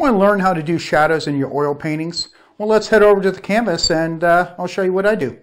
Want to learn how to do shadows in your oil paintings? Well, let's head over to the canvas and I'll show you what I do.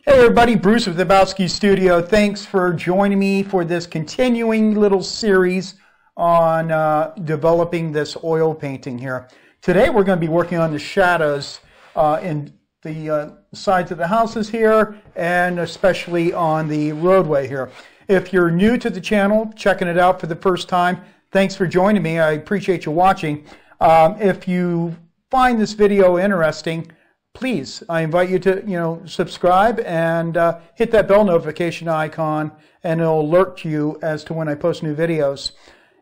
Hey everybody, Bruce with habowskistudio. Thanks for joining me for this continuing little series on developing this oil painting here. Today we're going to be working on the shadows in the sides of the houses here, and especially on the roadway here. If you're new to the channel, checking it out for the first time, thanks for joining me. I appreciate you watching. If you find this video interesting, please, I invite you to subscribe and hit that bell notification icon, and it'll alert you as to when I post new videos.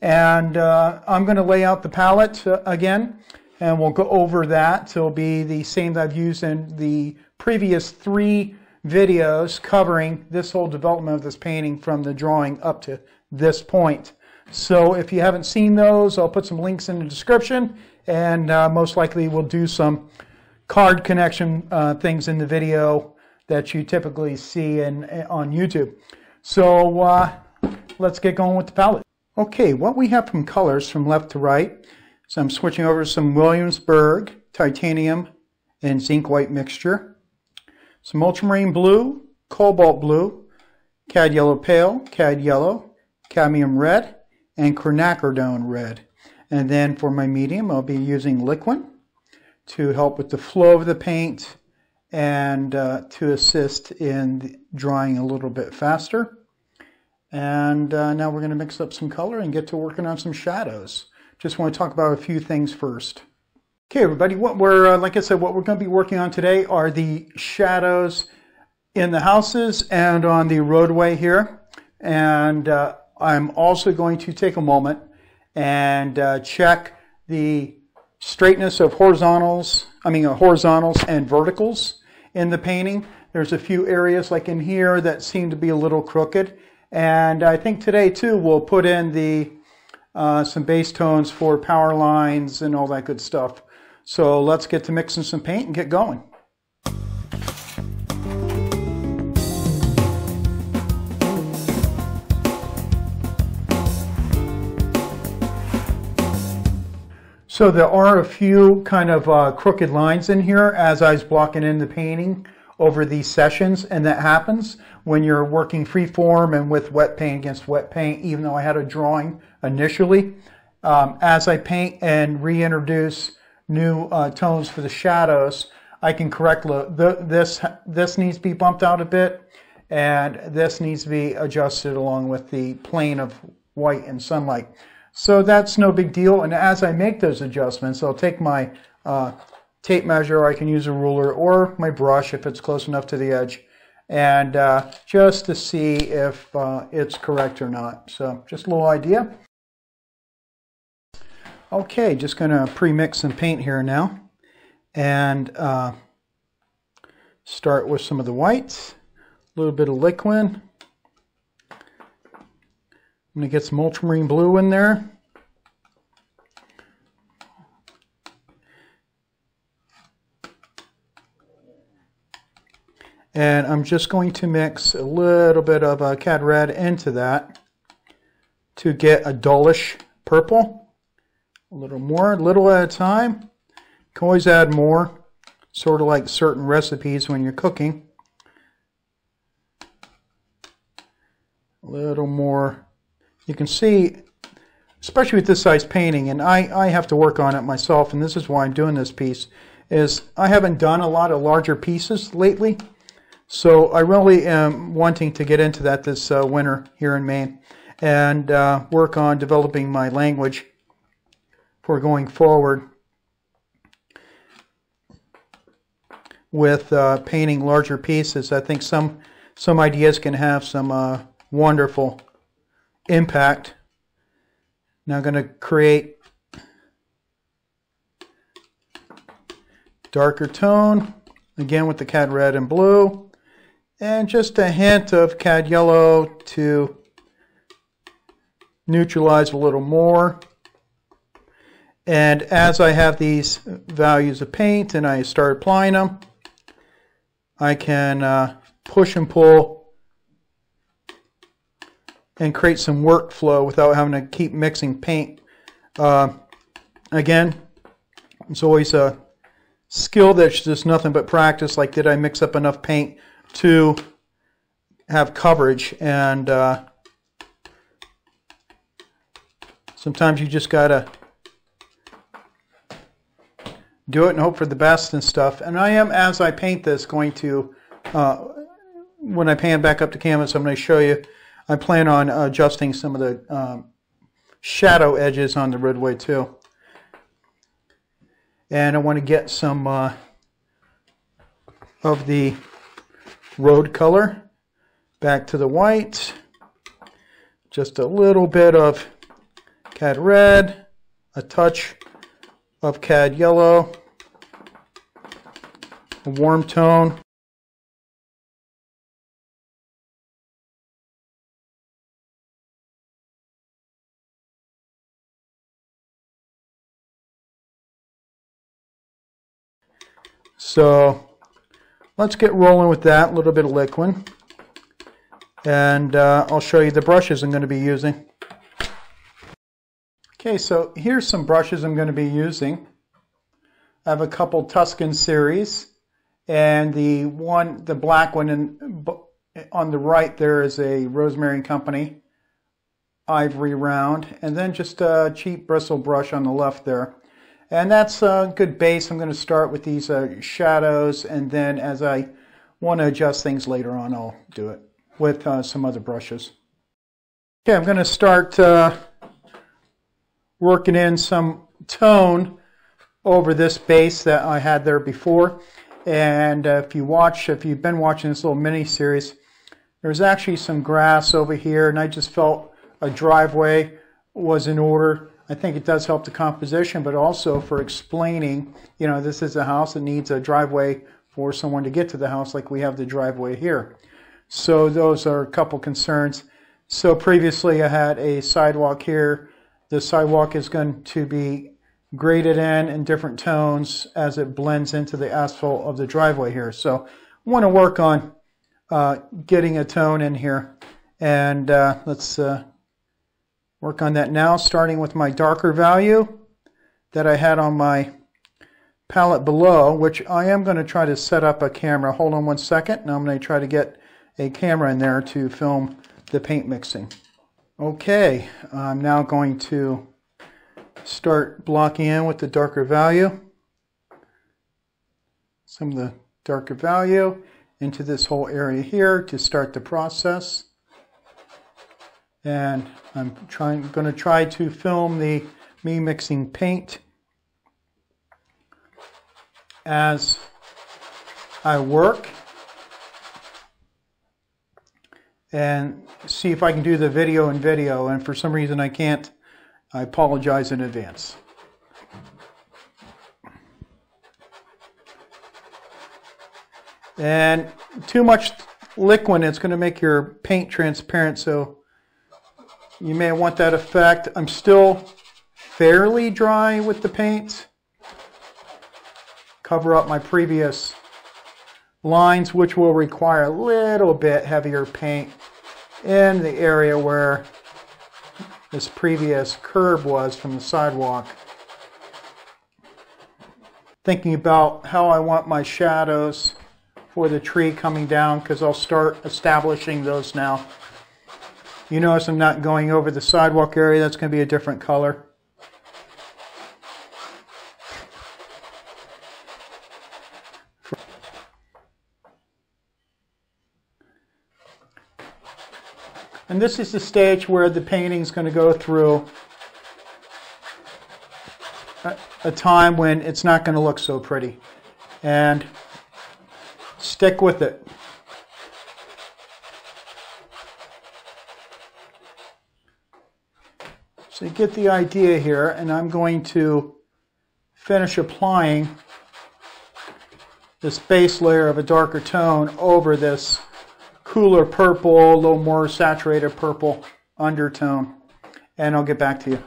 And I'm going to lay out the palette again, and we'll go over that. It'll be the same that I've used in the previous 3 videos covering this whole development of this painting from the drawing up to this point. So if you haven't seen those, I'll put some links in the description, and most likely we'll do some card connection things in the video that you typically see on YouTube. So let's get going with the palette. Okay, what we have from colors from left to right. So I'm switching over to some Williamsburg titanium and zinc white mixture, some ultramarine blue, cobalt blue, cad yellow pale, cad yellow, cadmium red, and quinacridone red. And then for my medium, I'll be using liquid to help with the flow of the paint and to assist in drying a little bit faster. And now we're going to mix up some color and get to working on some shadows. Just want to talk about a few things first. Okay, everybody, like I said, what we're going to be working on today are the shadows in the houses and on the roadway here. And I'm also going to take a moment and check the straightness of horizontals and verticals in the painting. There's a few areas like in here that seem to be a little crooked. And I think today too we'll put in the some base tones for power lines and all that good stuff. So let's get to mixing some paint and get going. So there are a few kind of crooked lines in here as I was blocking in the painting over these sessions, and that happens when you're working freeform and with wet paint against wet paint, even though I had a drawing initially. As I paint and reintroduce new tones for the shadows, I can correct this needs to be bumped out a bit, and this needs to be adjusted along with the plane of white and sunlight. So that's no big deal, and as I make those adjustments, I'll take my tape measure, or I can use a ruler or my brush if it's close enough to the edge, and just to see if it's correct or not. So just a little idea. Okay, just going to pre-mix some paint here now, and start with some of the whites, a little bit of liquid. I'm going to get some ultramarine blue in there. And I'm just going to mix a little bit of cad red into that to get a dullish purple. A little more, a little at a time. You can always add more, sort of like certain recipes when you're cooking. A little more. You can see, especially with this size painting, and I have to work on it myself, and this is why I'm doing this piece, is I haven't done a lot of larger pieces lately. So I really am wanting to get into that this winter here in Maine, and work on developing my language for going forward with painting larger pieces. I think some ideas can have some wonderful impact. Now I'm going to create darker tone, again with the cad red and blue, and just a hint of cad yellow to neutralize a little more. And as I have these values of paint and I start applying them, I can push and pull and create some workflow without having to keep mixing paint. Again, it's always a skill that's just nothing but practice. Like, did I mix up enough paint to have coverage? And sometimes you just gotta do it and hope for the best and stuff. And I am, as I paint this, going to, when I pan back up to canvas, I'm going to show you, I plan on adjusting some of the shadow edges on the roadway too. And I want to get some of the road color back to the white. Just a little bit of cad red, a touch of cad yellow, a warm tone. So let's get rolling with that, a little bit of liquid. And I'll show you the brushes I'm going to be using. Okay, so here's some brushes I'm going to be using. I have a couple Tuscan series, and the black one on the right there is a Rosemary and Company ivory round, and then just a cheap bristle brush on the left there. And that's a good base. I'm going to start with these shadows, and then as I want to adjust things later on, I'll do it with some other brushes. Okay, I'm going to start working in some tone over this base that I had there before. And if you've been watching this little mini series, there's actually some grass over here, and I just felt a driveway was in order. I think it does help the composition, but also for explaining, this is a house that needs a driveway for someone to get to the house, like we have the driveway here. So those are a couple concerns. So previously I had a sidewalk here. The sidewalk is going to be graded in different tones as it blends into the asphalt of the driveway here. So I want to work on getting a tone in here. And let's work on that now, starting with my darker value that I had on my palette below, which I am going to try to set up a camera. Hold on one second, and I'm going to try to get a camera in there to film the paint mixing. Okay, I'm now going to start blocking in with the darker value. Some of the darker value into this whole area here to start the process. And I'm going to try to film me mixing paint as I work, and see if I can do the video in video, and for some reason I can't. I apologize in advance. And too much liquid, it's going to make your paint transparent, so you may want that effect. I'm still fairly dry with the paint. Cover up my previous lines, which will require a little bit heavier paint in the area where this previous curve was from the sidewalk. Thinking about how I want my shadows for the tree coming down, because I'll start establishing those now. You notice I'm not going over the sidewalk area. That's going to be a different color. And this is the stage where the painting is going to go through a time when it's not going to look so pretty. And stick with it. So you get the idea here, and I'm going to finish applying this base layer of a darker tone over this cooler purple, a little more saturated purple undertone, and I'll get back to you.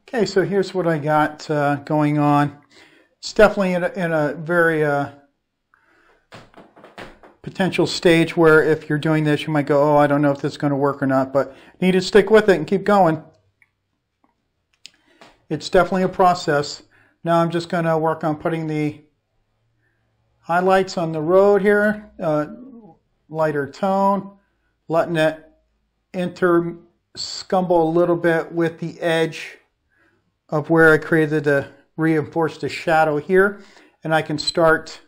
Okay, so here's what I got going on. It's definitely in a very potential stage where if you're doing this, you might go, oh, I don't know if this is going to work or not, but you need to stick with it and keep going. It's definitely a process. Now I'm just going to work on putting the highlights on the road here, lighter tone, letting it scumble a little bit with the edge of where I created the reinforced the shadow here, and I can start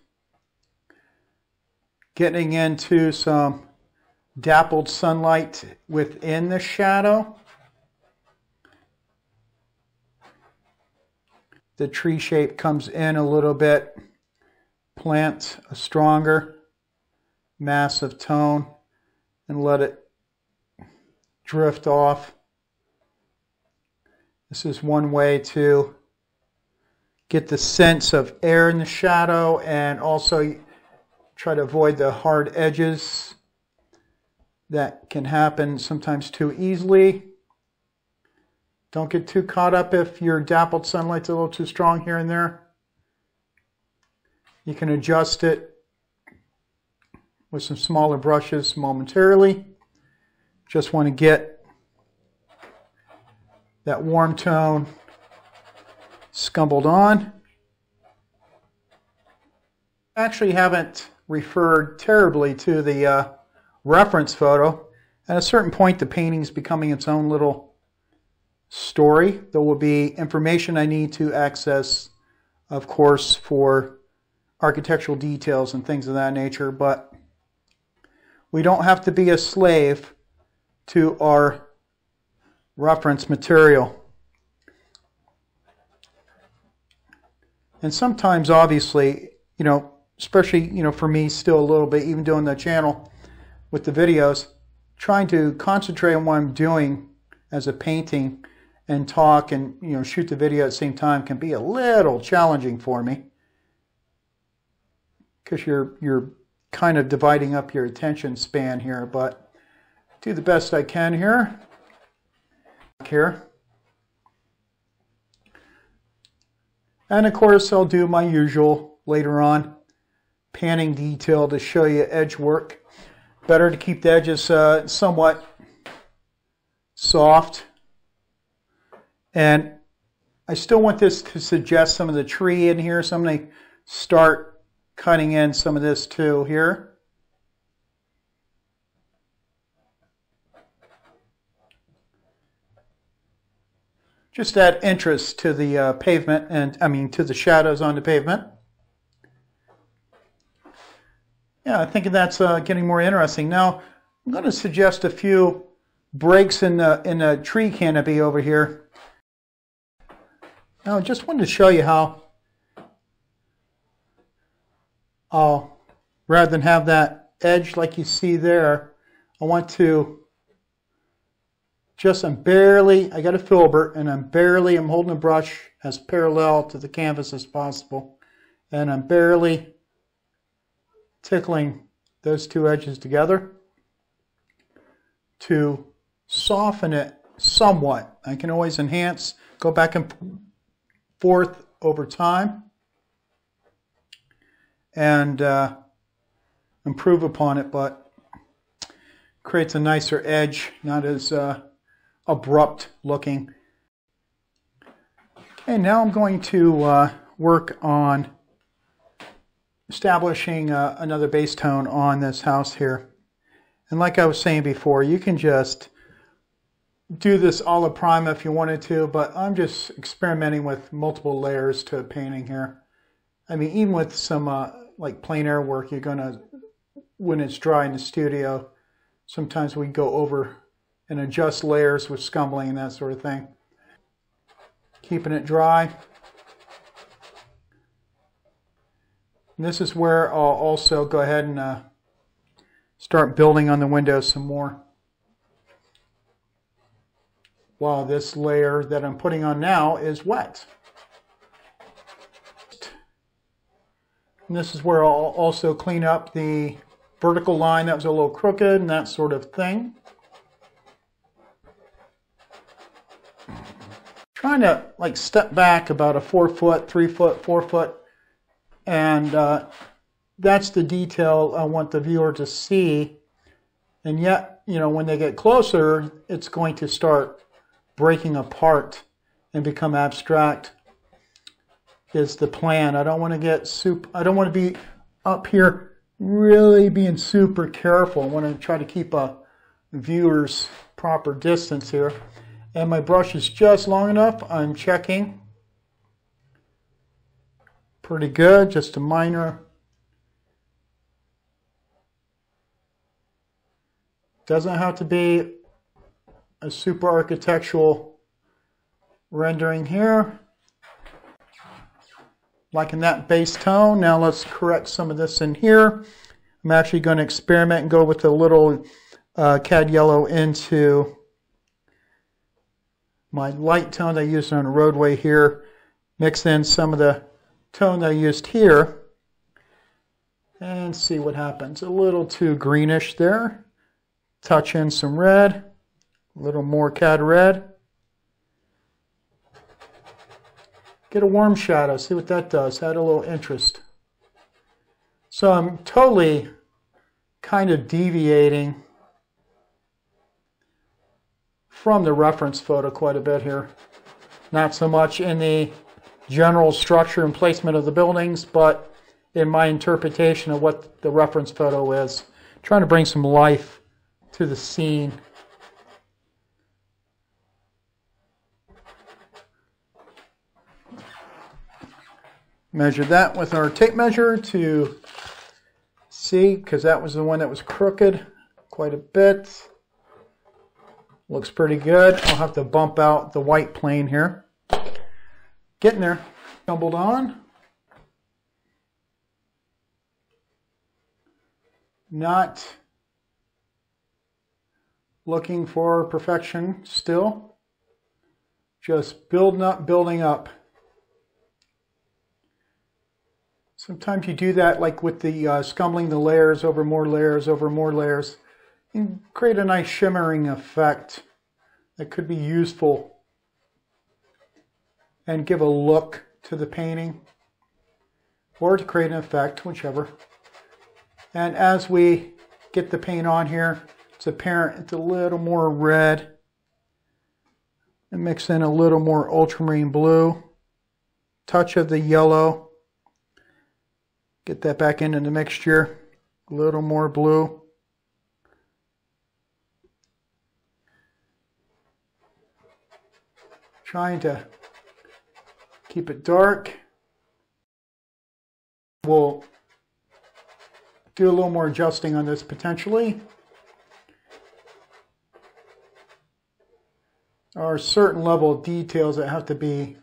getting into some dappled sunlight within the shadow. The tree shape comes in a little bit, plant a stronger mass of tone, and let it drift off. This is one way to get the sense of air in the shadow and also try to avoid the hard edges that can happen sometimes too easily. Don't get too caught up if your dappled sunlight's a little too strong here and there. You can adjust it with some smaller brushes momentarily. Just want to get that warm tone scumbled on. I actually haven't referred terribly to the reference photo. At a certain point, the painting's becoming its own little story. There will be information I need to access, of course, for architectural details and things of that nature, but we don't have to be a slave to our reference material. And sometimes, obviously, especially, for me still a little bit, even doing the channel with the videos, trying to concentrate on what I'm doing as a painting and talk and, shoot the video at the same time can be a little challenging for me, because you're kind of dividing up your attention span here, but do the best I can here. And of course, I'll do my usual later on panning detail to show you edge work. Better to keep the edges somewhat soft. And I still want this to suggest some of the tree in here, so I'm going to start cutting in some of this too here. Just add interest to the pavement, and to the shadows on the pavement. Yeah, I think that's getting more interesting. Now, I'm going to suggest a few breaks in the tree canopy over here. Now, I just wanted to show you how rather than have that edge like you see there, I want to I got a filbert, and I'm holding the brush as parallel to the canvas as possible, and I'm barely tickling those two edges together to soften it somewhat. I can always enhance, go back and forth over time, and improve upon it, but creates a nicer edge, not as abrupt looking. Okay, now I'm going to work on establishing another base tone on this house here. And like I was saying before, you can just do this a la prima if you wanted to, but I'm just experimenting with multiple layers to a painting here. Even with some like plein air work, you're gonna, when it's dry in the studio, sometimes we go over and adjust layers with scumbling and that sort of thing. Keeping it dry. And this is where I'll also go ahead and start building on the windows some more, while this layer that I'm putting on now is wet. And this is where I'll also clean up the vertical line that was a little crooked and that sort of thing. Trying to step back about a 4 foot, 3 foot, 4 foot, and that's the detail I want the viewer to see. And yet, you know, when they get closer, it's going to start breaking apart and become abstract is the plan. I don't want to get I don't want to be up here really being super careful. I want to try to keep a viewer's proper distance here. And my brush is just long enough. I'm checking. Pretty good, just a minor. Doesn't have to be a super architectural rendering here. Liking that base tone. Now let's correct some of this in here. I'm actually going to experiment and go with a little cad yellow into my light tone that I used on a roadway here. Mix in some of the tone that I used here. And see what happens. A little too greenish there. Touch in some red. A little more cad red. Get a warm shadow, see what that does. Add a little interest. So I'm totally kind of deviating from the reference photo quite a bit here. Not so much in the general structure and placement of the buildings, but in my interpretation of what the reference photo is. Trying to bring some life to the scene. Measure that with our tape measure to see, because that was the one that was crooked quite a bit. Looks pretty good. I'll have to bump out the white plane here. Getting there. Stumbled on. Not looking for perfection still. Just building up, building up. Sometimes you do that like with the scumbling the layers over more layers over more layers. And create a nice shimmering effect that could be useful and give a look to the painting. Or to create an effect, whichever. And as we get the paint on here, it's apparent it's a little more red. And mix in a little more ultramarine blue. Touch of the yellow. Get that back into the mixture. A little more blue. Trying to keep it dark. We'll do a little more adjusting on this potentially. There are a certain level of details that have to be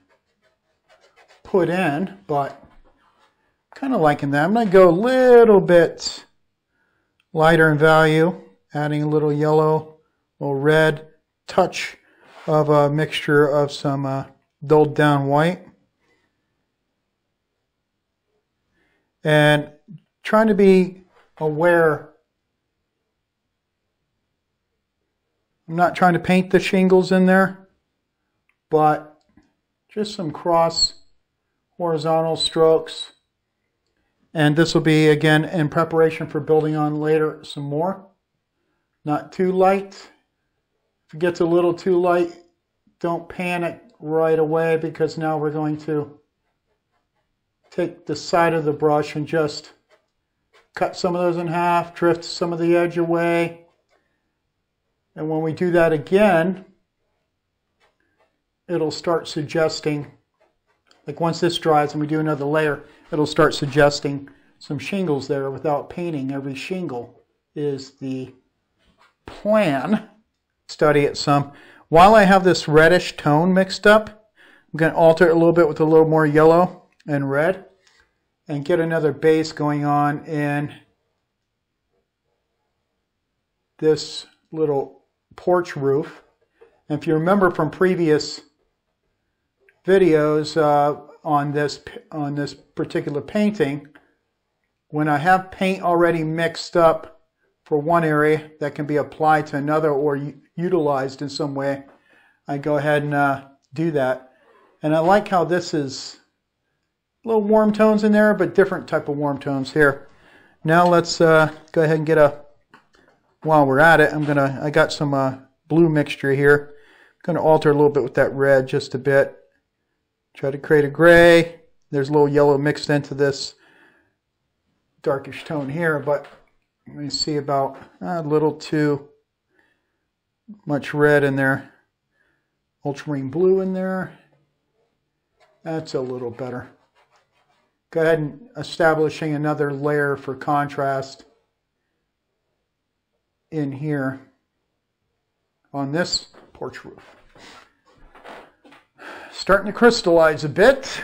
put in, but kind of liking that. I'm going to go a little bit lighter in value, adding a little yellow, a little red, touch of a mixture of some dulled down white. And trying to be aware. I'm not trying to paint the shingles in there, but just some cross horizontal strokes. And this will be, again, in preparation for building on later some more. Not too light. If it gets a little too light, don't panic right away, because now we're going to take the side of the brush and just cut some of those in half, drift some of the edge away. And when we do that again, it'll start suggesting, like once this dries and we do another layer, it'll start suggesting some shingles there without painting every shingle is the plan. Study it some. While I have this reddish tone mixed up, I'm going to alter it a little bit with a little more yellow and red and get another base going on in this little porch roof. And if you remember from previous videos on this particular painting, when I have paint already mixed up for one area that can be applied to another or utilized in some way, I go ahead and do that. And I like how this is a little warm tones in there, but different type of warm tones here. Now let's go ahead and while we're at it, I got some blue mixture here. I'm going to alter a little bit with that red just a bit. Try to create a gray. There's a little yellow mixed into this darkish tone here, but let me see about a little too much red in there. Ultramarine blue in there. That's a little better. Go ahead and establishing another layer for contrast in here on this porch roof. Starting to crystallize a bit.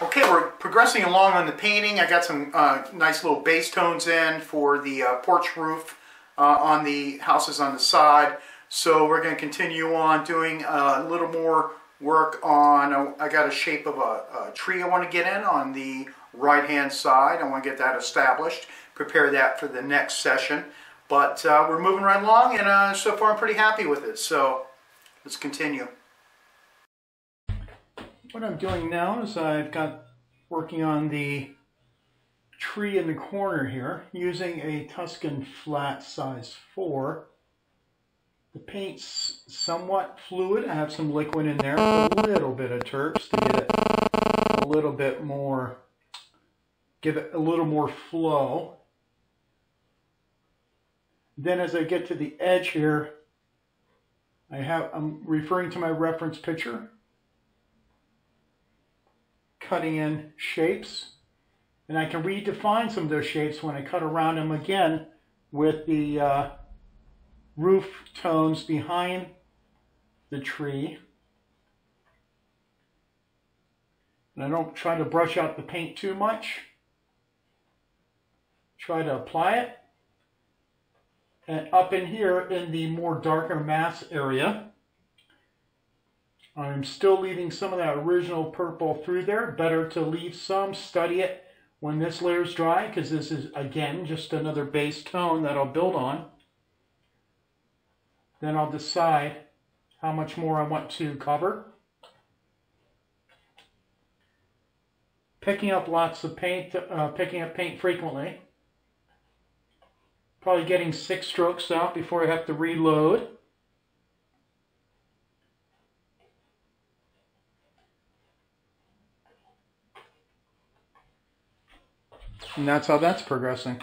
Okay, we're progressing along on the painting. I got some nice little base tones in for the porch roof on the houses on the side. So we're going to continue on doing a little more work on, I got a shape of a tree I want to get in on the right hand side. I want to get that established, prepare that for the next session. But we're moving right along, and so far I'm pretty happy with it. So let's continue. What I'm doing now is I've got working on the tree in the corner here using a Tuscan flat size 4. The paint's somewhat fluid. I have some liquid in there, a little bit of Turks to get it a little bit more, give it a little more flow. Then as I get to the edge here, I'm referring to my reference picture, cutting in shapes, and I can redefine some of those shapes when I cut around them again with the roof tones behind the tree. And I don't try to brush out the paint too much. Try to apply it. And up in here in the more darker mass area, I'm still leaving some of that original purple through there. Better to leave some, study it when this layer is dry, because this is, again, just another base tone that I'll build on. Then I'll decide how much more I want to cover. Picking up lots of paint, picking up paint frequently. Probably getting 6 strokes out before I have to reload. And that's how that's progressing.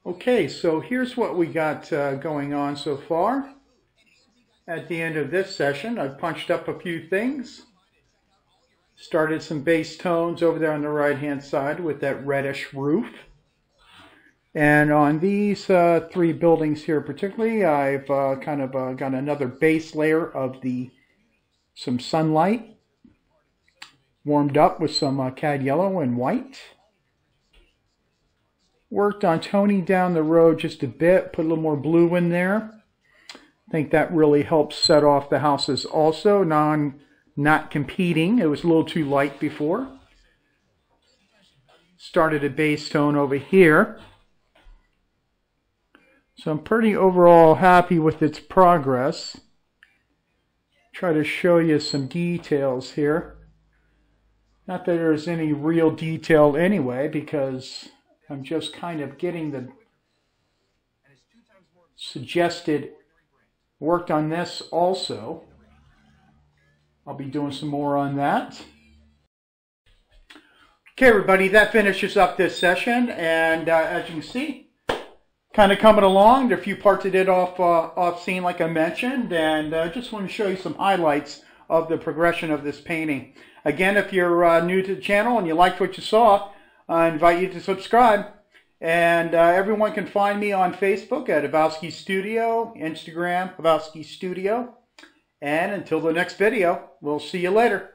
Okay, so here's what we got going on so far. At the end of this session, I've punched up a few things. Started some base tones over there on the right-hand side with that reddish roof. And on these 3 buildings here particularly, I've got another base layer of some sunlight. Warmed up with some cad yellow and white. Worked on toning down the road just a bit, put a little more blue in there. I think that really helps set off the houses also, not competing. It was a little too light before. Started a base tone over here. So I'm pretty overall happy with its progress. Try to show you some details here. Not that there's any real detail anyway, because I'm just kind of getting the suggested. Worked on this also. I'll be doing some more on that. Okay, everybody, that finishes up this session, and as you can see, kind of coming along. There are a few parts I did off scene, like I mentioned, and I just want to show you some highlights of the progression of this painting. Again, if you're new to the channel and you liked what you saw, I invite you to subscribe. And everyone can find me on Facebook at habowskistudio, Instagram, habowskistudio. And until the next video, we'll see you later.